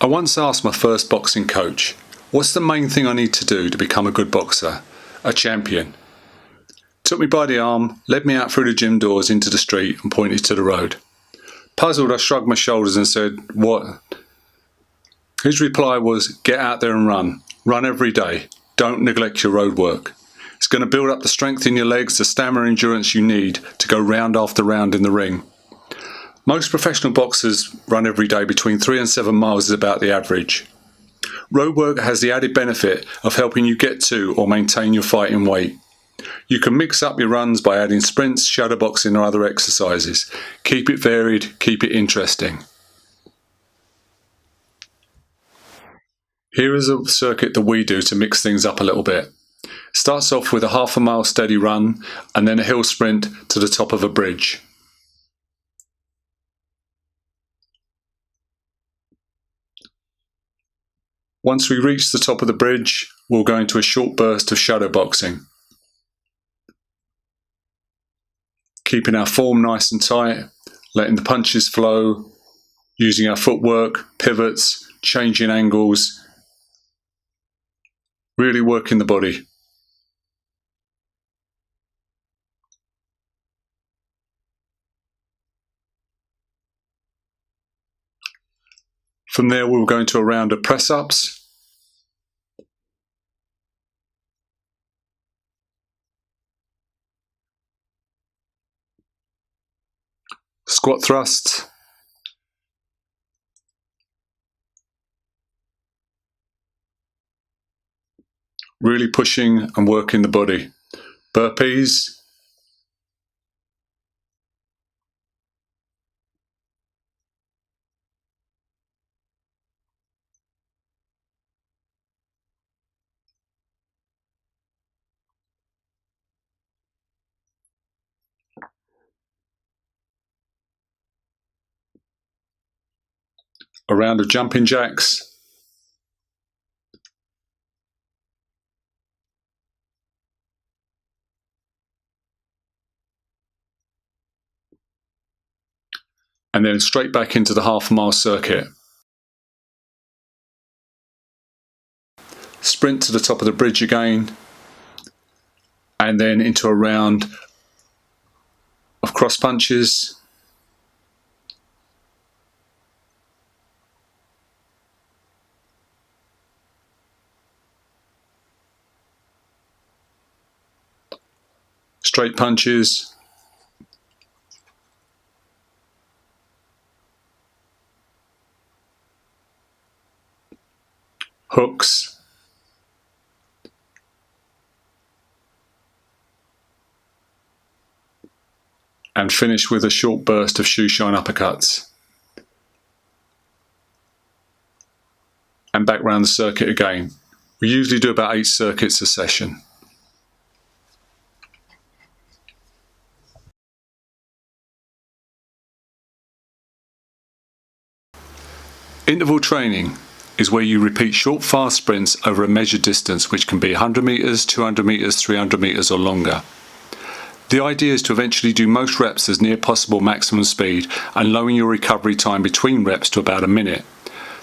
I once asked my first boxing coach, what's the main thing I need to do to become a good boxer, a champion? Took me by the arm, led me out through the gym doors into the street and pointed to the road. Puzzled, I shrugged my shoulders and said, "What?" His reply was, "Get out there and run. Run every day. Don't neglect your road work. It's going to build up the strength in your legs, the stamina and endurance you need to go round after round in the ring." Most professional boxers run every day between 3 and 7 miles is about the average. Road work has the added benefit of helping you get to or maintain your fighting weight. You can mix up your runs by adding sprints, shadowboxing or other exercises. Keep it varied, keep it interesting. Here is a circuit that we do to mix things up a little bit. It starts off with a half a mile steady run and then a hill sprint to the top of a bridge. Once we reach the top of the bridge, we'll go into a short burst of shadowboxing. Keeping our form nice and tight, letting the punches flow, using our footwork, pivots, changing angles, really working the body. From there, we'll go into a round of press-ups. Squat thrusts. Really pushing and working the body. Burpees. A round of jumping jacks. And then straight back into the half mile circuit. Sprint to the top of the bridge again, and then into a round of cross punches. Straight punches. Hooks. And finish with a short burst of shoe shine uppercuts. And back round the circuit again. We usually do about 8 circuits a session. Interval training is where you repeat short, fast sprints over a measured distance, which can be 100 meters, 200 meters, 300 meters or longer. The idea is to eventually do most reps as near possible maximum speed and lowering your recovery time between reps to about a minute.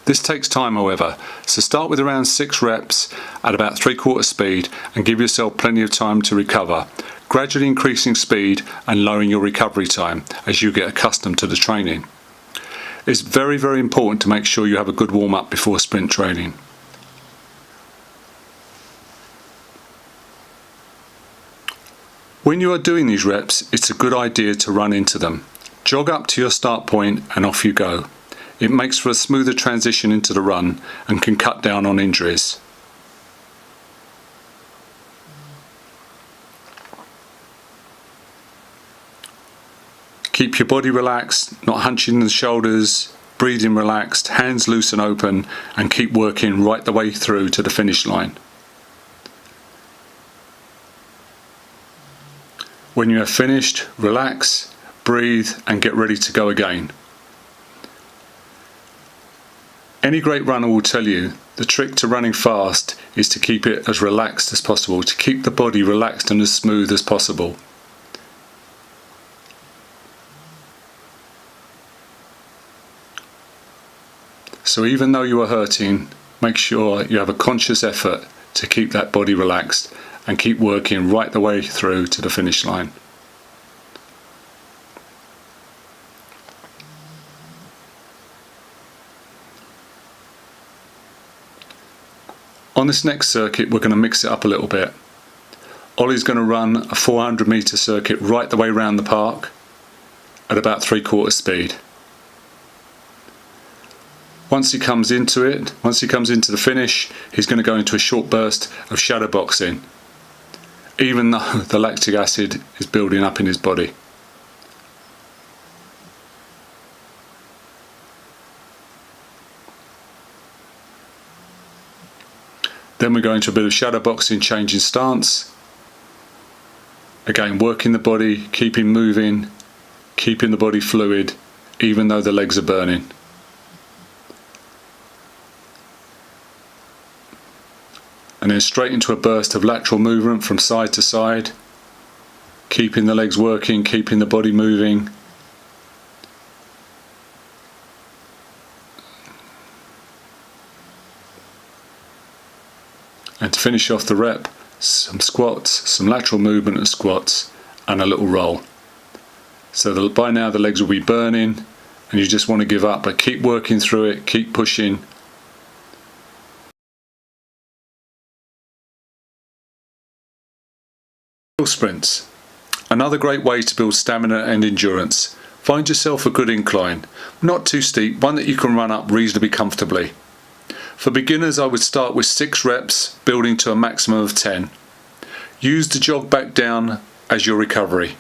This takes time, however, so start with around 6 reps at about 3/4 speed and give yourself plenty of time to recover, gradually increasing speed and lowering your recovery time as you get accustomed to the training. It's very, very important to make sure you have a good warm-up before sprint training. When you are doing these reps, it's a good idea to run into them. Jog up to your start point and off you go. It makes for a smoother transition into the run and can cut down on injuries. Keep your body relaxed, not hunching the shoulders, breathing relaxed, hands loose and open, and keep working right the way through to the finish line. When you have finished, relax, breathe, and get ready to go again. Any great runner will tell you the trick to running fast is to keep it as relaxed as possible, to keep the body relaxed and as smooth as possible. So even though you are hurting, make sure you have a conscious effort to keep that body relaxed and keep working right the way through to the finish line. On this next circuit, we're going to mix it up a little bit. Ollie's going to run a 400-metre circuit right the way around the park at about 3/4 speed. Once he comes into the finish, he's going to go into a short burst of shadow boxing, even though the lactic acid is building up in his body. Then we go into a bit of shadow boxing, changing stance. Again, working the body, keeping moving, keeping the body fluid, even though the legs are burning. And then straight into a burst of lateral movement from side to side, keeping the legs working, keeping the body moving. And to finish off the rep, some squats, some lateral movement and squats, and a little roll. So that by now the legs will be burning and you just want to give up, but keep working through it, keep pushing. Sprints. Another great way to build stamina and endurance. Find yourself a good incline, not too steep, one that you can run up reasonably comfortably. For beginners, I would start with 6 reps, building to a maximum of 10. Use the jog back down as your recovery.